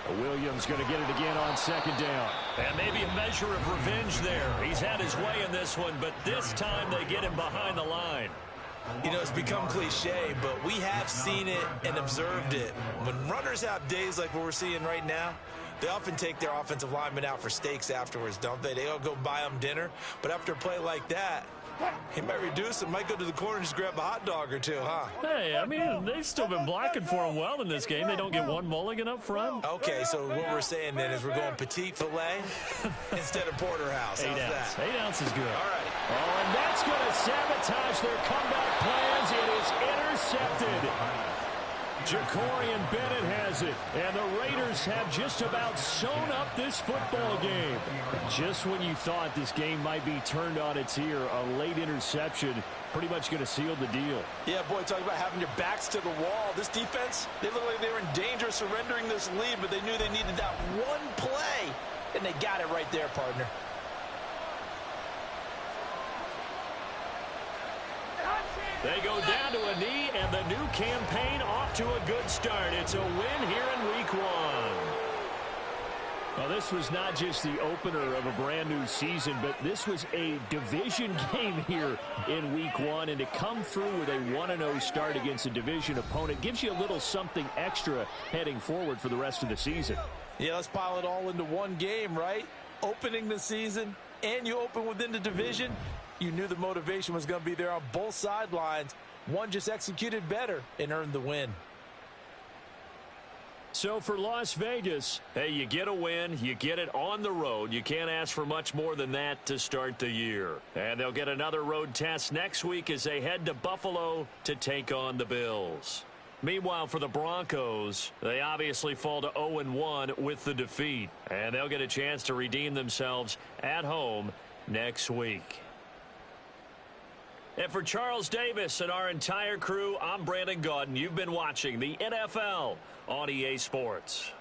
4. Williams going to get it again on 2nd down. And maybe a measure of revenge there. He's had his way in this one, but this time they get him behind the line. You know, it's become cliche, but we have seen it and observed it. When runners have days like what we're seeing right now, they often take their offensive linemen out for steaks afterwards, don't they? They all go buy them dinner. But after a play like that, he might reduce it, might go to the corner and just grab a hot dog or two, huh? Hey, I mean, they've still been blocking for him well in this game. They don't get one mulligan up front. Okay, so what we're saying then is we're going petite filet instead of porterhouse. 8 ounce. That? 8 ounce is good. All right. Oh, and that's going to sabotage their comeback plans. It is intercepted. Jacorian Bennett has it, and the Raiders have just about sewn up this football game. Just when you thought this game might be turned on its ear, a late interception pretty much going to seal the deal. Yeah, boy, talk about having your backs to the wall. This defense, they look like they were in danger of surrendering this lead, but they knew they needed that one play, and they got it right there, partner. They go down to a knee, and the new campaign off to a good start. It's a win here in Week 1. Well, this was not just the opener of a brand-new season, but this was a division game here in Week 1, and to come through with a 1-0 start against a division opponent gives you a little something extra heading forward for the rest of the season. Yeah, let's pile it all into one game, right? Opening the season, and you open within the division. You knew the motivation was going to be there on both sidelines. One just executed better and earned the win. So for Las Vegas, hey, you get a win, you get it on the road. You can't ask for much more than that to start the year. And they'll get another road test next week as they head to Buffalo to take on the Bills. Meanwhile, for the Broncos, they obviously fall to 0-1 with the defeat. And they'll get a chance to redeem themselves at home next week. And for Charles Davis and our entire crew, I'm Brandon Gaudin. You've been watching the NFL on EA Sports.